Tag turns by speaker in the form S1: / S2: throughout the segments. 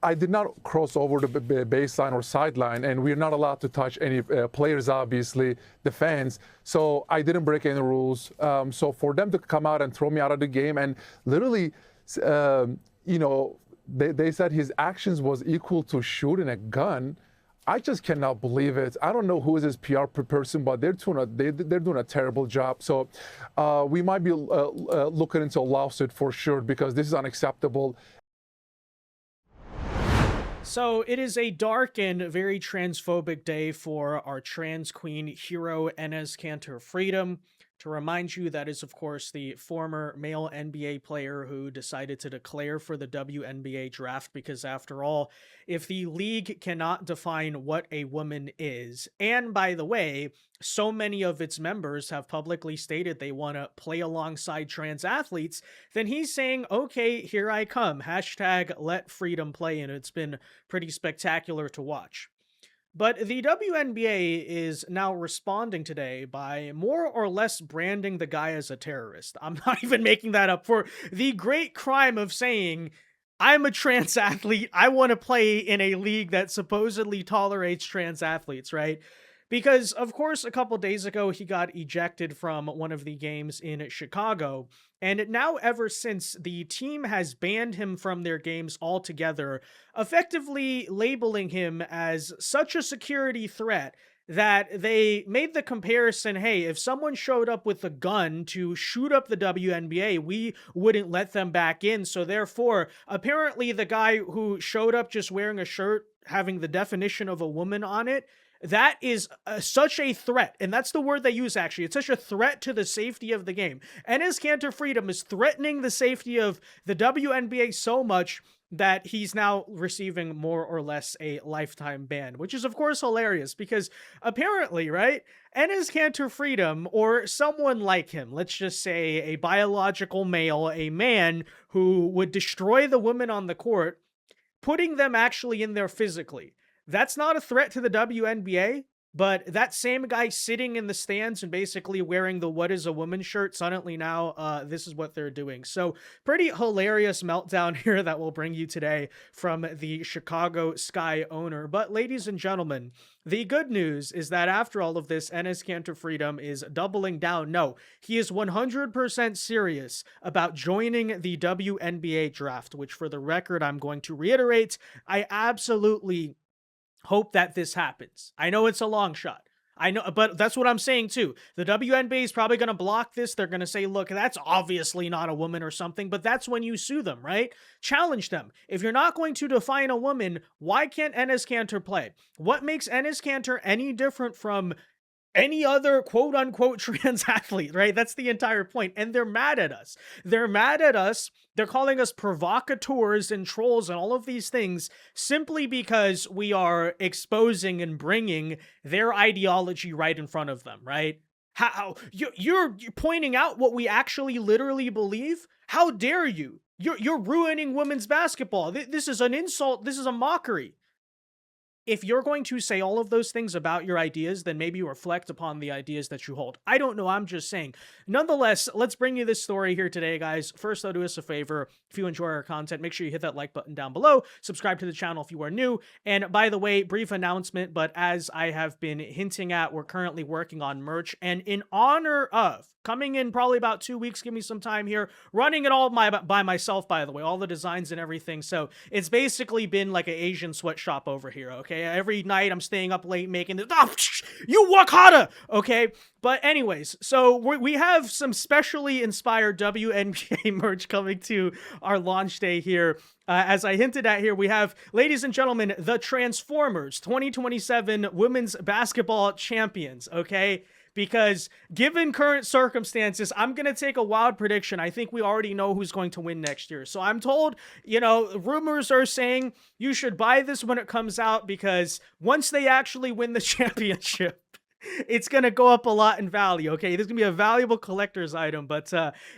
S1: I did not cross over the baseline or sideline, and we're not allowed to touch any players, obviously, the fans. So I didn't break any rules. So for them to come out and throw me out of the game, and literally, you know, they said his actions was equal to shooting a gun. I just cannot believe it. I don't know who is his PR person, but they're doing a terrible job. So we might be looking into a lawsuit for sure, because this is unacceptable.
S2: So it is a dark and very transphobic day for our trans queen hero, Enes Kanter Freedom. To remind you, that is, of course, the former male NBA player who decided to declare for the WNBA draft because, after all, if the league cannot define what a woman is, and by the way, so many of its members have publicly stated they want to play alongside trans athletes, then he's saying, okay, here I come. Hashtag let freedom play, and it's been pretty spectacular to watch. But the WNBA is now responding today by more or less branding the guy as a terrorist. I'm not even making that up, for the great crime of saying, I'm a trans athlete, I want to play in a league that supposedly tolerates trans athletes, right? Because, of course, a couple days ago, he got ejected from one of the games in Chicago. And now, ever since, the team has banned him from their games altogether, effectively labeling him as such a security threat that they made the comparison, hey, if someone showed up with a gun to shoot up the WNBA, we wouldn't let them back in. So therefore, apparently the guy who showed up just wearing a shirt having the definition of a woman on it, that is such a threat. And that's the word they use, actually. It's such a threat to the safety of the game. Enes Kanter Freedom is threatening the safety of the WNBA so much that he's now receiving more or less a lifetime ban, which is, of course, hilarious because apparently, right, Enes Kanter Freedom, or someone like him, let's just say a biological male, a man who would destroy the women on the court, putting them actually in there physically, that's not a threat to the WNBA, but that same guy sitting in the stands and basically wearing the "What is a Woman" shirt, suddenly now this is what they're doing. So pretty hilarious meltdown here that we'll bring you today from the Chicago Sky owner. But ladies and gentlemen, the good news is that after all of this, Enes Kanter Freedom is doubling down. No, he is 100% serious about joining the WNBA draft, which, for the record, I'm going to reiterate, I absolutely hope that this happens. I know it's a long shot. I know, but that's what I'm saying too. The WNBA is probably going to block this. They're going to say, look, that's obviously not a woman or something, but that's when you sue them, right? Challenge them. If you're not going to define a woman, why can't Enes Kanter play? What makes Enes Kanter any different from any other quote unquote trans athlete, right? That's the entire point. And they're mad at us. They're mad at us. They're calling us provocateurs and trolls and all of these things simply because we are exposing and bringing their ideology right in front of them, right? How you're pointing out what we actually literally believe? How dare you? You're ruining women's basketball. This is an insult. This is a mockery. If you're going to say all of those things about your ideas, then maybe reflect upon the ideas that you hold. I don't know, I'm just saying. Nonetheless, let's bring you this story here today, guys. First, though, do us a favor. If you enjoy our content, make sure you hit that like button down below. Subscribe to the channel if you are new. And by the way, brief announcement, but as I have been hinting at, we're currently working on merch. And in honor of, coming in probably about 2 weeks, give me some time here, running it all by myself, by the way, all the designs and everything. So it's basically been like an Asian sweatshop over here, okay? Every night I'm staying up late making this. Oh, you work harder, okay? But anyways, so we have some specially inspired WNBA merch coming to our launch day here. As I hinted at here, we have, ladies and gentlemen, the Transformers 2027 Women's Basketball Champions, okay? Because given current circumstances, I'm going to take a wild prediction. I think we already know who's going to win next year. So I'm told, you know, rumors are saying you should buy this when it comes out because once they actually win the championship, it's going to go up a lot in value, okay? This is going to be a valuable collector's item. But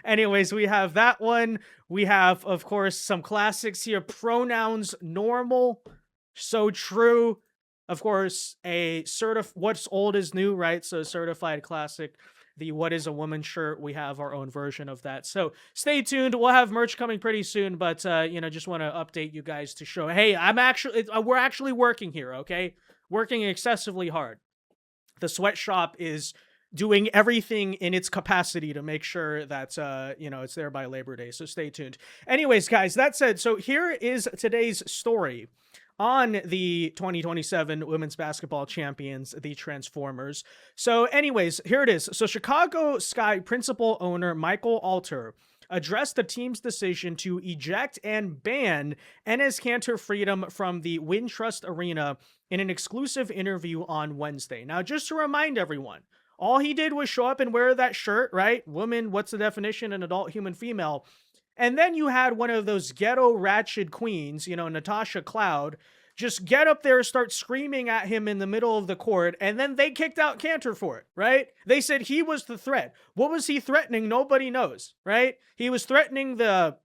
S2: anyways, we have that one. We have, of course, some classics here. Pronouns normal. So true. Of course, a what's old is new, right? So certified classic. the What is a Woman shirt. We have our own version of that. So stay tuned. We'll have merch coming pretty soon, but just want to update you guys to show, hey, we're actually working here, okay? Working excessively hard. The sweatshop is doing everything in its capacity to make sure that it's there by Labor Day. So stay tuned. Anyways, guys, that said, so here is today's story on the 2027 women's basketball champions, the Transformers. So anyways, here it is. So Chicago Sky principal owner Michael Alter addressed the team's decision to eject and ban Enes Kanter Freedom from the Wintrust Arena in an exclusive interview on Wednesday. Now, just to remind everyone, all he did was show up and wear that shirt, right? Woman, what's the definition? An adult human female. And then you had one of those ghetto ratchet queens, Natasha Cloud, just get up there, start screaming at him in the middle of the court, and then they kicked out Cantor for it, right? They said he was the threat. What was he threatening? Nobody knows, right? He was threatening the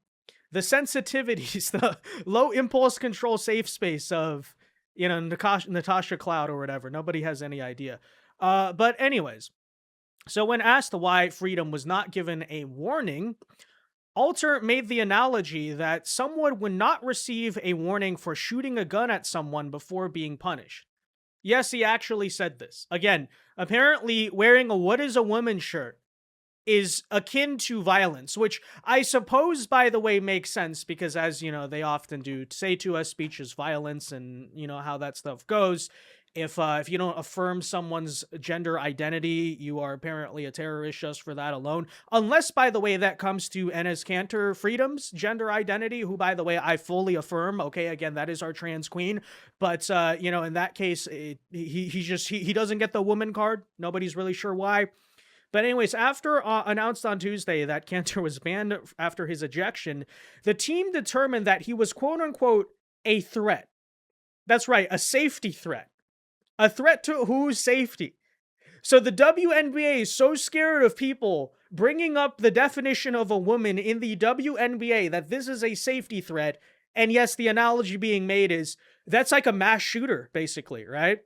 S2: sensitivities, the low impulse control safe space of, Natasha Cloud or whatever. Nobody has any idea. But anyways, so when asked why Freedom was not given a warning, Alter made the analogy that someone would not receive a warning for shooting a gun at someone before being punished. Yes, he actually said this. Again, apparently wearing a What is a Woman shirt is akin to violence, which I suppose, by the way, makes sense because, as they often do say to us, speech is violence, and how that stuff goes. If you don't affirm someone's gender identity, you are apparently a terrorist just for that alone. Unless, by the way, that comes to Enes Kanter Freedom's gender identity, who, by the way, I fully affirm. Okay, again, that is our trans queen. But in that case, he doesn't get the woman card. Nobody's really sure why. But anyways, after announced on Tuesday that Kanter was banned after his ejection, the team determined that he was quote unquote a threat. That's right, a safety threat. A threat to whose safety? So the WNBA is so scared of people bringing up the definition of a woman in the WNBA that this is a safety threat. And yes, the analogy being made is that's like a mass shooter, basically, right?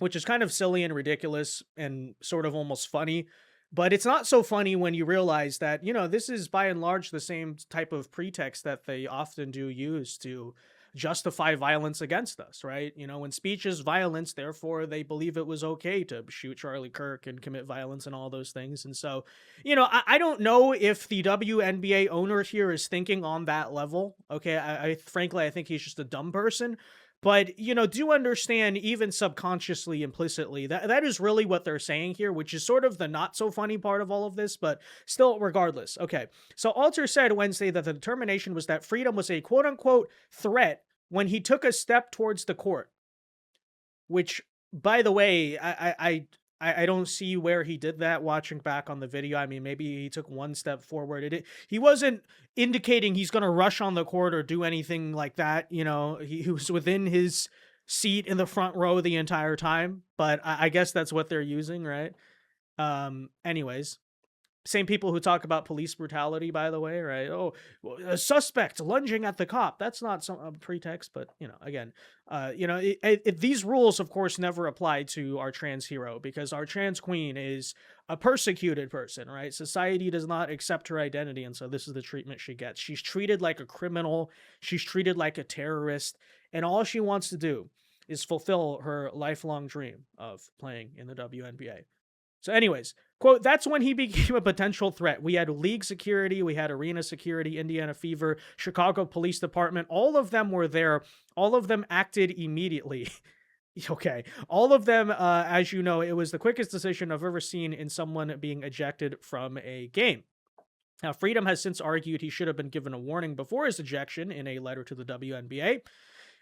S2: Which is kind of silly and ridiculous and sort of almost funny. But it's not so funny when you realize that, this is by and large the same type of pretext that they often do use to justify violence against us, right? When speech is violence, therefore they believe it was okay to shoot Charlie Kirk and commit violence and all those things. And so, I don't know if the WNBA owner here is thinking on that level. Okay, I frankly, I think he's just a dumb person. But, do understand, even subconsciously, implicitly, that is really what they're saying here, which is sort of the not so funny part of all of this, but still, regardless. Okay, so Alter said Wednesday that the determination was that Freedom was a quote-unquote threat when he took a step towards the court, which, by the way, I don't see where he did that watching back on the video. I mean, maybe he took one step forward. He wasn't indicating he's going to rush on the court or do anything like that. He was within his seat in the front row the entire time, but I guess that's what they're using, right? Anyways, same people who talk about police brutality, by the way, right? Oh, a suspect lunging at the cop. That's not some pretext, but again, these rules, of course, never apply to our trans hero because our trans queen is a persecuted person, right? Society does not accept her identity, and so this is the treatment she gets. She's treated like a criminal. She's treated like a terrorist, and all she wants to do is fulfill her lifelong dream of playing in the WNBA. So anyways, quote, that's when he became a potential threat. We had league security, we had arena security, Indiana Fever, Chicago Police Department. All of them were there. All of them acted immediately. Okay. All of them, as you know, it was the quickest decision I've ever seen in someone being ejected from a game. Now, Freedom has since argued he should have been given a warning before his ejection in a letter to the WNBA.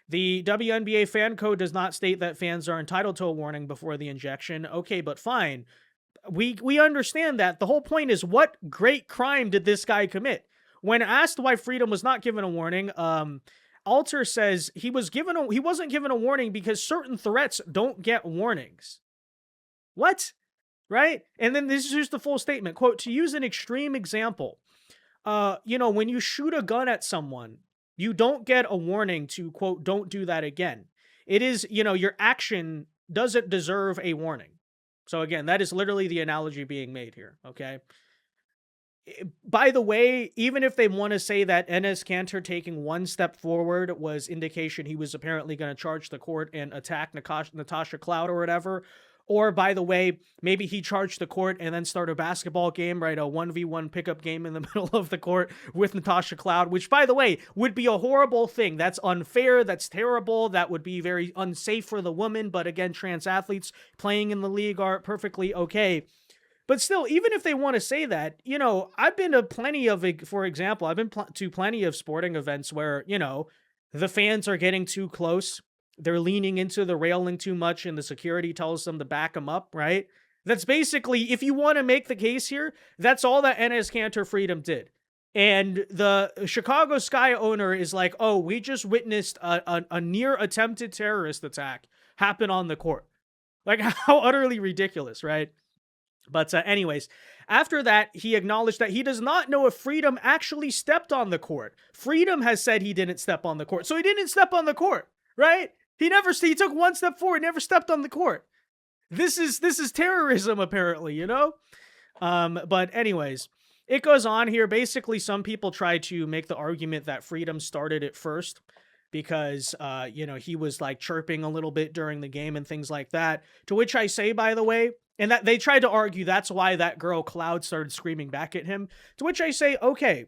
S2: The WNBA fan code does not state that fans are entitled to a warning before the injection. Okay, but fine. We understand that. The whole point is, what great crime did this guy commit? When asked why Freedom was not given a warning, Alter says he wasn't given a warning because certain threats don't get warnings. What? Right? And then this is just the full statement. Quote, to use an extreme example, when you shoot a gun at someone, you don't get a warning to, quote, don't do that again. It is, your action doesn't deserve a warning. So again, that is literally the analogy being made here, okay? By the way, even if they want to say that Enes Kanter taking one step forward was indication he was apparently going to charge the court and attack Natasha Cloud or whatever, or by the way, maybe he charged the court and then start a basketball game, right? A 1v1 pickup game in the middle of the court with Natasha Cloud, which by the way, would be a horrible thing. That's unfair. That's terrible. That would be very unsafe for the woman. But again, trans athletes playing in the league are perfectly okay. But still, even if they want to say that, you know, I've been to plenty of, for example, I've been to plenty of sporting events where, you know, the fans are getting too close. They're leaning into the railing too much and the security tells them to back them up, right? That's basically, if you want to make the case here, that's all that Enes Kanter Freedom did. And the Chicago Sky owner is like, oh, we just witnessed a near attempted terrorist attack happen on the court. Like, how utterly ridiculous, right? But anyways, after that, he acknowledged that he does not know if Freedom actually stepped on the court. Freedom has said he didn't step on the court. So he didn't step on the court, right? He took one step forward, never stepped on the court. This is terrorism, apparently, you know? But anyways, it goes on here. Basically, some people try to make the argument that Freedom started it first because, you know, he was like chirping a little bit during the game and things like that. To which I say, by the way, and that they tried to argue that's why that girl Cloud started screaming back at him. To which I say, okay,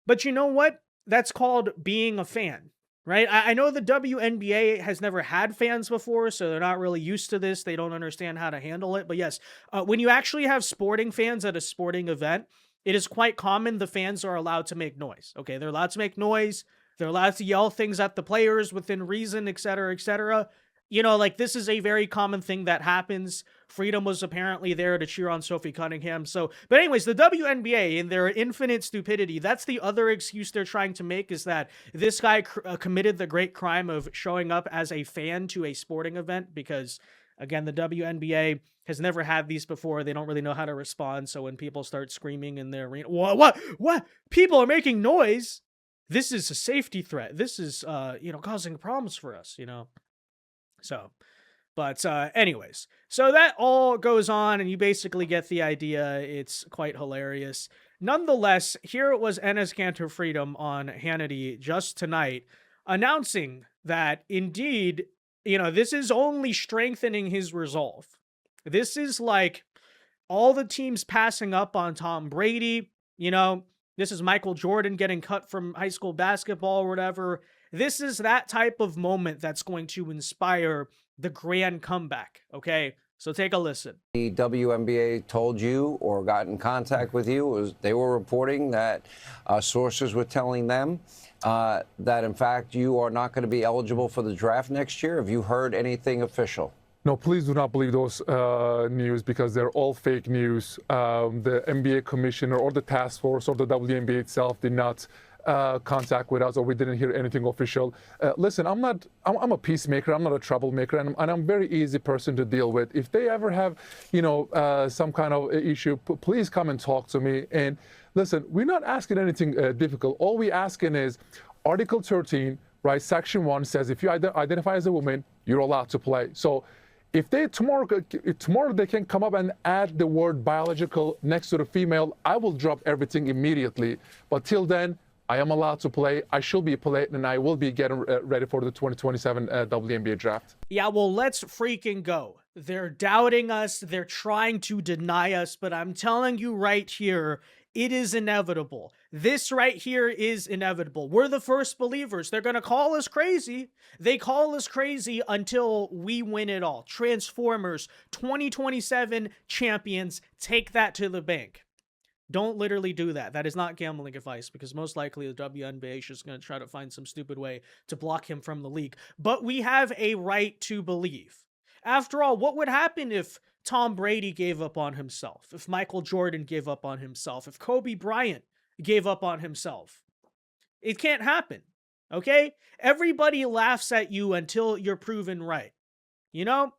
S2: but you know what? That's called being a fan, right? I know the WNBA has never had fans before, so they're not really used to this. They don't understand how to handle it. But yes, when you actually have sporting fans at a sporting event, it is quite common the fans are allowed to make noise. Okay, they're allowed to make noise. They're allowed to yell things at the players within reason, et cetera, et cetera. You know, like this is a very common thing that happens. Freedom was apparently there to cheer on Sophie Cunningham. So, but anyways, the WNBA in their infinite stupidity, that's the other excuse they're trying to make is that this guy committed the great crime of showing up as a fan to a sporting event because, again, the WNBA has never had these before. They don't really know how to respond. So when people start screaming in their arena, what? People are making noise. This is a safety threat. This is, you know, causing problems for us, you know. So, but anyways, so that all goes on and you basically get the idea. It's quite hilarious. Nonetheless, here it was Enes Kanter Freedom on Hannity just tonight announcing that indeed, you know, this is only strengthening his resolve. This is like all the teams passing up on Tom Brady, you know, this is Michael Jordan getting cut from high school basketball or whatever. This is that type of moment that's going to inspire the grand comeback, okay? So take a listen.
S3: The WNBA told you or got in contact with you, they were reporting that sources were telling them that, in fact, you are not going to be eligible for the draft next year. Have you heard anything official?
S1: No, please do not believe those news because they're all fake news. The NBA commissioner or the task force or the WNBA itself did not contact with us, or we didn't hear anything official. Listen, I'm a peacemaker. I'm not a troublemaker, and I'm a very easy person to deal with. If they ever have, you know, some kind of issue, please come and talk to me. And listen, we're not asking anything difficult. All we're asking is Article 13, right? Section 1 says if you identify as a woman, you're allowed to play. So if they tomorrow they can come up and add the word biological next to the female, I will drop everything immediately. But till then, I am allowed to play. I should be playing, and I will be getting ready for the 2027 WNBA draft.
S2: Yeah, well, let's freaking go. They're doubting us. They're trying to deny us, but I'm telling you right here, it is inevitable. This right here is inevitable. We're the first believers. They're going to call us crazy. They call us crazy until we win it all. Transformers, 2027 champions, take that to the bank. Don't literally do that. That is not gambling advice because most likely the WNBA is just going to try to find some stupid way to block him from the league. But we have a right to believe. After all, what would happen if Tom Brady gave up on himself? If Michael Jordan gave up on himself? If Kobe Bryant gave up on himself? It can't happen, okay? Everybody laughs at you until you're proven right. You know?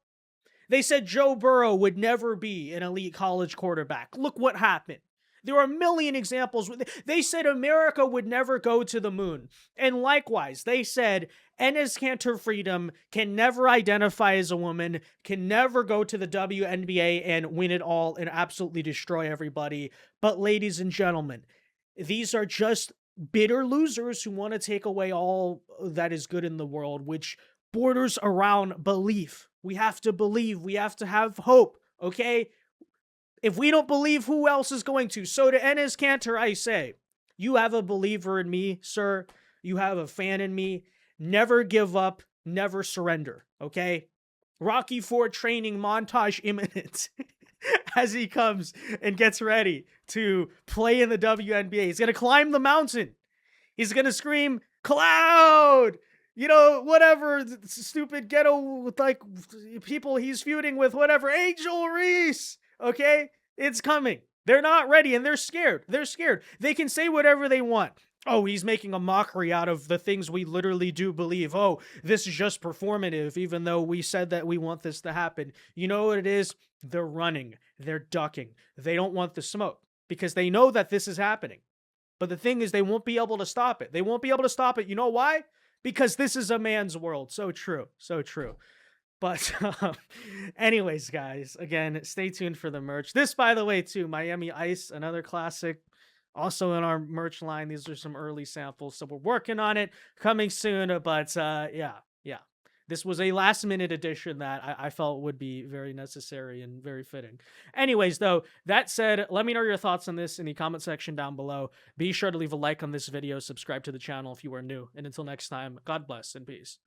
S2: They said Joe Burrow would never be an elite college quarterback. Look what happened. There are a million examples. They said America would never go to the moon. And likewise, they said Enes Kanter Freedom can never identify as a woman, can never go to the WNBA and win it all and absolutely destroy everybody. But ladies and gentlemen, these are just bitter losers who want to take away all that is good in the world, which borders around belief. We have to believe. We have to have hope, okay? If we don't believe, who else is going to? So to Enes Kanter, I say, you have a believer in me, sir. You have a fan in me. Never give up. Never surrender, okay? Rocky IV training montage imminent as he comes and gets ready to play in the WNBA. He's going to climb the mountain. He's going to scream, Cloud! You know, whatever, stupid ghetto, like, people he's feuding with, whatever. Angel Reese! Okay? It's coming. They're not ready, and they're scared. They're scared. They can say whatever they want. Oh, he's making a mockery out of the things we literally do believe. Oh, this is just performative, even though we said that we want this to happen. You know what it is? They're running. They're ducking. They don't want the smoke because they know that this is happening. But the thing is, they won't be able to stop it. They won't be able to stop it. You know why? Because this is a man's world. So true. So true. But anyways, guys, again, stay tuned for the merch. This, by the way, too, Miami Ice, another classic. Also in our merch line, these are some early samples. So we're working on it, coming soon. But yeah. This was a last-minute addition that I felt would be very necessary and very fitting. Anyways, though, that said, let me know your thoughts on this in the comment section down below. Be sure to leave a like on this video, subscribe to the channel if you are new. And until next time, God bless and peace.